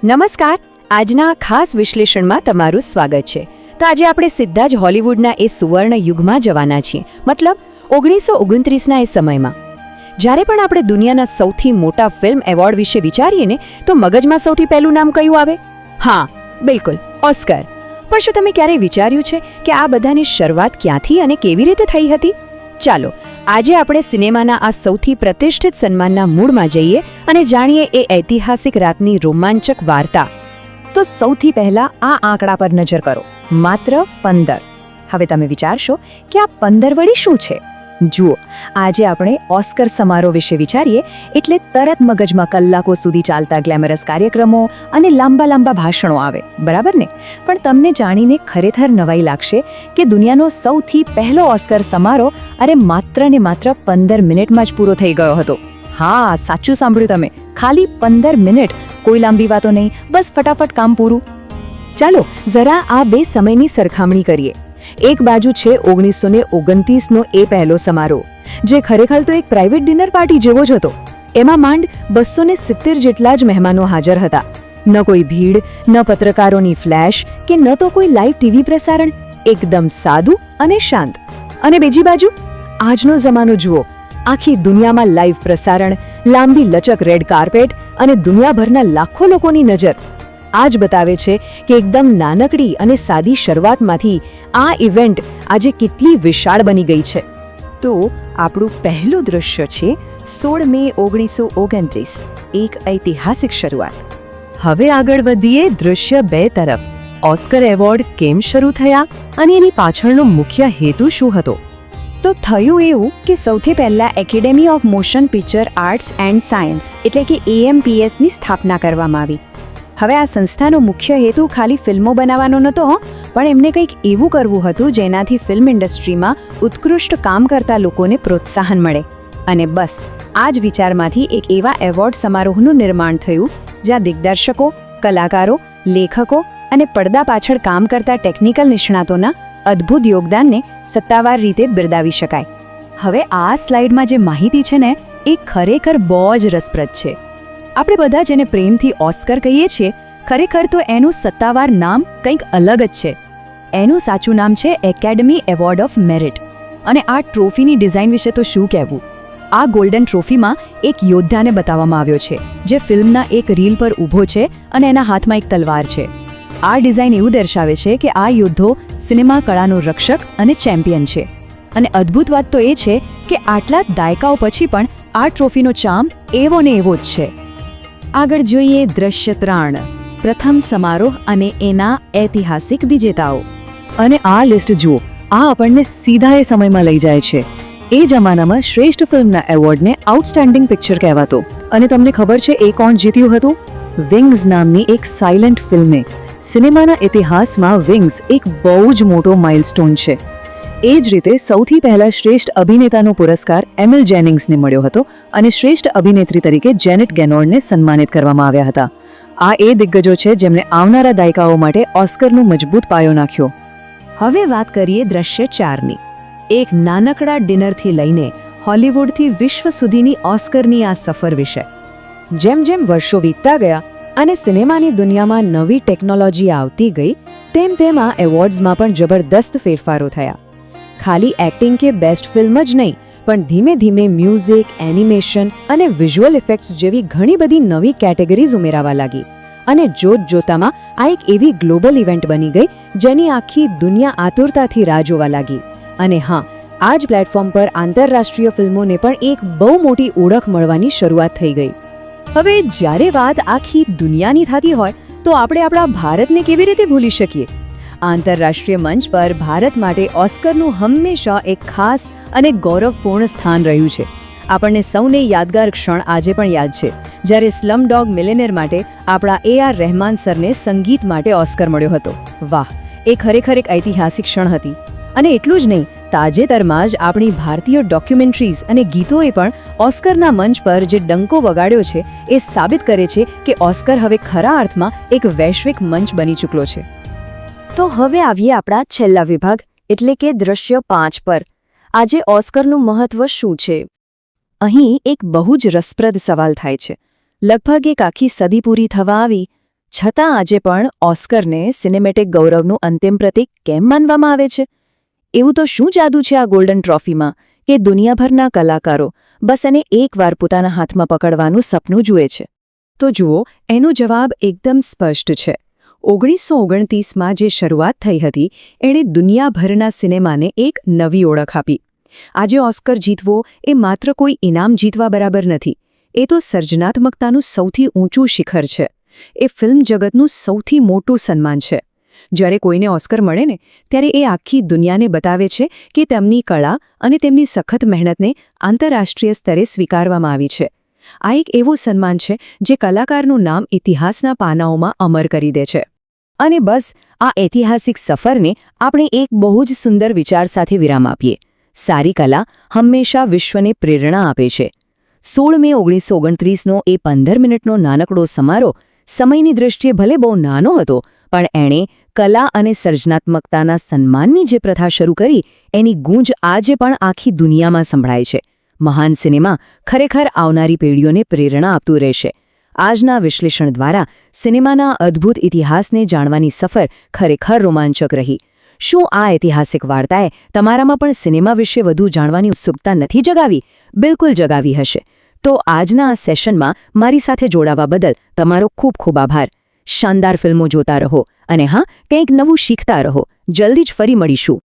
નમસ્કાર. આજના ખાસ વિશ્લેષણમાં તમારું સ્વાગત છે. તો આજે આપણે સીધા જ હોલિવૂડના એ સુવર્ણ યુગમાં જવાના છીએ, મતલબ 1929ના એ સમયમાં. જ્યારે પણ આપણે દુનિયાના સૌથી મોટા ફિલ્મ એવોર્ડ વિશે વિચારીએ ને તો મગજમાં સૌથી પહેલું નામ કયું આવે? હા, બિલકુલ, ઓસ્કર. પણ શું તમે ક્યારેય વિચાર્યું છે કે આ બધાની શરૂઆત ક્યાંથી અને કેવી રીતે થઈ હતી? ચાલો આજે આપણે સિનેમાના આ સૌથી પ્રતિષ્ઠિત સન્માનના મૂળમાં જઈએ અને જાણીએ એ ઐતિહાસિક રાતની રોમાંચક વાર્તા. તો સૌથી પહેલા આ આંકડા પર નજર કરો, માત્ર 15. હવે તમે વિચારશો કે આ 15 વળી શું છે? જુઓ, આજે આપણે ઓસ્કર સમારોહ વિશે વિચારીએ એટલે તરત મગજમાં કલાકો સુધી ચાલતા ગ્લેમરસ કાર્યક્રમો અને લાંબા લાંબા ભાષણો આવે, બરાબર ને? પણ તમને જાણીને ખરેખર નવાઈ લાગશે કે દુનિયાનો સૌથી પહેલો ઓસ્કર સમારોહ માત્ર ને માત્ર 15 મિનિટમાં જ પૂરો થઈ ગયો હતો. હા, સાચું સાંભળ્યું તમે, ખાલી 15 મિનિટ. કોઈ લાંબી વાતો નહીં, બસ ફટાફટ કામ પૂરું. ચાલો જરા આ બે સમયની સરખામણી કરીએ. એક બાજુ છે 1929નો એ પહેલો સમારોહ, જે ખરેખર તો એક પ્રાઇવેટ ડિનર પાર્ટી જેવો જ હતો. એમાં માંડ 270 જેટલા જ મહેમાનો હાજર હતા. ન કોઈ ભીડ, ન પત્રકારોની ફ્લેશ કે ન તો કોઈ લાઈવ ટીવી પ્રસારણ. એકદમ સાદું અને શાંત. અને બીજી બાજુ આજનો જમાનો જુઓ. આખી દુનિયામાં લાઈવ પ્રસારણ, લાંબી લચક રેડ કાર્પેટ અને દુનિયાભરના લાખો લોકોની નજર. આ જ બતાવે છે કે એકદમ નાનકડી અને સાદી શરૂઆતમાંથી આ ઇવેન્ટ આજે કેટલી વિશાળ બની ગઈ છે. તો આપણું પહેલું દૃશ્ય છે 16 મે 1929, એક ઐતિહાસિક શરૂઆત. હવે આગળ વધીએ દૃશ્ય 2 તરફ. ઓસ્કર એવોર્ડ કેમ શરૂ થયા અને એની પાછળનો મુખ્ય હેતુ શું હતો? તો થયું એવું કે સૌથી પહેલા academy of motion picture arts and science એટલે કે AMPSની સ્થાપના કરવામાં આવી. હવે આ સંસ્થાનો મુખ્ય હેતુ ખાલી ફિલ્મો બનાવવાનો નહોતો, પણ એમને કંઈક એવું કરવું હતું જેનાથી ફિલ્મ ઇન્ડસ્ટ્રીમાં ઉત્કૃષ્ટ કામ કરતા લોકોને પ્રોત્સાહન મળે. અને બસ આ જ વિચારમાંથી એક એવા એવોર્ડ સમારોહનું નિર્માણ થયું જ્યાં દિગ્દર્શકો, કલાકારો, લેખકો અને પડદા પાછળ કામ કરતા ટેકનિકલ નિષ્ણાતોના અદ્ભુત યોગદાનને સત્તાવાર રીતે બિરદાવી શકાય. હવે આ સ્લાઇડમાં જે માહિતી છે ને એ ખરેખર બહુ જ રસપ્રદ છે. આપણે બધા જેને પ્રેમથી ઓસ્કર કહીએ છીએ, ખરેખર તો એનું સત્તાવાર નામ કંઈક અલગ જ છે. એનું સાચું નામ છે એકેડમી એવોર્ડ ઓફ મેરિટ. અને આ ટ્રોફીની ડિઝાઇન વિશે તો શું કહેવું? આ ગોલ્ડન ટ્રોફીમાં એક યોદ્ધાને બતાવવામાં આવ્યો છે જે ફિલ્મના એક રીલ પર ઊભો છે અને એના હાથમાં એક તલવાર છે. આ ડિઝાઇન એવું દર્શાવે છે કે આ યોદ્ધો સિનેમા કળાનો રક્ષક અને ચેમ્પિયન છે. અને અદ્ભુત વાત તો એ છે કે આટલા દાયકાઓ પછી પણ આ ટ્રોફીનો ચાર્મ એવો ને એવો જ છે. આગળ જોઈએ દૃશ્ય 3, પ્રથમ સમારોહ અને એના ઐતિહાસિક વિજેતાઓ. અને આ લિસ્ટ જુઓ, આ આપણને સીધા એ સમયમાં લઈ જાય છે. એ જમાનામાં શ્રેષ્ઠ ફિલ્મના એવોર્ડને આઉટસ્ટેન્ડિંગ પિક્ચર કહેવાતો. અને તમને ખબર છે એ કોણ જીત્યું હતું? વિંગ્સ નામની એક સાયલન્ટ ફિલ્મે. સિનેમાના ઇતિહાસમાં વિંગ્સ એક બહુ જ મોટો માઇલસ્ટોન છે. એ જ રીતે સૌથી પહેલા શ્રેષ્ઠ અભિનેતાનો પુરસ્કાર એમિલ જેનિંગ્સને મળ્યો હતો અને શ્રેષ્ઠ અભિનેત્રી તરીકે જેનેટ ગેનોર્ડને સન્માનિત કરવામાં આવ્યા હતા. આ એ દિગ્ગજો છે જેમણે આવનારા દાયકાઓ માટે ઓસ્કરનો મજબૂત પાયો નાખ્યો. હવે વાત કરીએ દૃશ્ય 4ની. એક નાનકડા ડિનરથી લઈને હોલિવૂડથી વિશ્વ સુધીની ઓસ્કરની આ સફર વિશે. જેમ જેમ વર્ષો વીતતા ગયા અને સિનેમાની દુનિયામાં નવી ટેકનોલોજી આવતી ગઈ, તેમ તેમ આ એવોર્ડ્સમાં પણ જબરદસ્ત ફેરફારો થયા. ખાલી એક્ટિંગ કે બેસ્ટ ફિલ્મ જ નહીં, પણ ધીમે ધીમે મ્યુઝિક, એનિમેશન અને વિઝ્યુઅલ ઇફેક્ટ્સ જેવી ઘણી બધી નવી કેટેગરીઝ ઉમેરાવા લાગી. અને જોતજોતામાં આ એક એવી ગ્લોબલ ઇવેન્ટ બની ગઈ જેની આખી દુનિયા આતુરતાથી રાહ જોવા લાગી. અને હા, આ જ પ્લેટફોર્મ પર આંતરરાષ્ટ્રીય ફિલ્મોને પણ એક બહુ મોટી ઓળખ મળવાની શરૂઆત થઈ ગઈ. હવે જ્યારે વાત આખી દુનિયાની થતી હોય તો આપણે આપણા ભારતને કેવી રીતે ભૂલી શકીએ? આંતરરાષ્ટ્રીય મંચ પર ભારત માટે ઓસ્કરનું હંમેશા એક ખાસ અને ગૌરવપૂર્ણ સ્થાન રહ્યું છે. આપણને સૌને યાદગાર ક્ષણ આજે પણ યાદ છે જ્યારે સ્લમડોગ મિલિયનેર માટે આપણા AR રહેમાન સરને સંગીત માટે ઓસ્કર મળ્યો હતો. વાહ, એ ખરેખર એક ઐતિહાસિક ક્ષણ હતી. અને એટલું જ નહીં, તાજેતરમાં જ આપણી ભારતીય ડોક્યુમેન્ટરીઝ અને ગીતોએ પણ ઓસ્કરના મંચ પર જે ડંકો વગાડ્યો છે એ સાબિત કરે છે કે ઓસ્કર હવે ખરા અર્થમાં એક વૈશ્વિક મંચ બની ચૂક્યો છે. તો હવે આવીએ આપણા છેલ્લા વિભાગ એટલે કે દૃશ્ય 5 પર. આજે ઓસ્કરનું મહત્વ શું છે? અહીં એક બહુ જ રસપ્રદ સવાલ થાય છે. લગભગ એક આખી સદી પૂરી થવા આવી છતાં આજે પણ ઓસ્કરને સિનેમેટિક ગૌરવનું અંતિમ પ્રતીક કેમ માનવામાં આવે છે? એવું તો શું જાદુ છે આ ગોલ્ડન ટ્રોફીમાં કે દુનિયાભરના કલાકારો બસ એને એકવાર પોતાના હાથમાં પકડવાનું સપનું જુએ છે? તો જુઓ, એનો જવાબ એકદમ સ્પષ્ટ છે. 1929માં જે શરૂઆત થઈ હતી એણે દુનિયાભરના સિનેમાને એક નવી ઓળખ આપી. આજે ઓસ્કર જીતવો એ માત્ર કોઈ ઇનામ જીતવા બરાબર નથી. એ તો સર્જનાત્મકતાનું સૌથી ઊંચું શિખર છે. એ ફિલ્મ જગતનું સૌથી મોટું સન્માન છે. જ્યારે કોઈને ઓસ્કર મળે ને ત્યારે એ આખી દુનિયાને બતાવે છે કે તેમની કળા અને તેમની સખત મહેનતને આંતરરાષ્ટ્રીય સ્તરે સ્વીકારવામાં આવી છે. આ એક એવો સન્માન છે જે કલાકારનું નામ ઇતિહાસના પાનાઓમાં અમર કરી દે છે. અને બસ આ ઐતિહાસિક સફરને આપણે એક બહુ જ સુંદર વિચાર સાથે વિરામ આપીએ. સારી કલા હંમેશા વિશ્વને પ્રેરણા આપે છે. 16 મે 1929નો એ 15 મિનિટનો નાનકડો સમારોહ સમયની દૃષ્ટિએ ભલે બહુ નાનો હતો, પણ એણે કલા અને સર્જનાત્મકતાના સન્માનની જે પ્રથા શરૂ કરી એની ગૂંજ આજે પણ આખી દુનિયામાં સંભળાય છે. મહાન સિનેમા ખરેખર આવનારી પેઢીઓને પ્રેરણા આપતું રહેશે. આજના વિશ્લેષણ દ્વારા સિનેમાના અદ્ભુત ઇતિહાસને જાણવાની સફર ખરેખર રોમાંચક રહી. શું આ ઐતિહાસિક વાર્તાએ તમારામાં પણ સિનેમા વિશે વધુ જાણવાની ઉત્સુકતા નથી જગાવી? બિલકુલ જગાવી હશે. તો આજના આ સેશનમાં મારી સાથે જોડાવા બદલ તમારો ખૂબ ખૂબ આભાર. શાનદાર ફિલ્મો જોતા રહો અને હા, કંઈક નવું શીખતા રહો. જલ્દી જ ફરી મળીશું.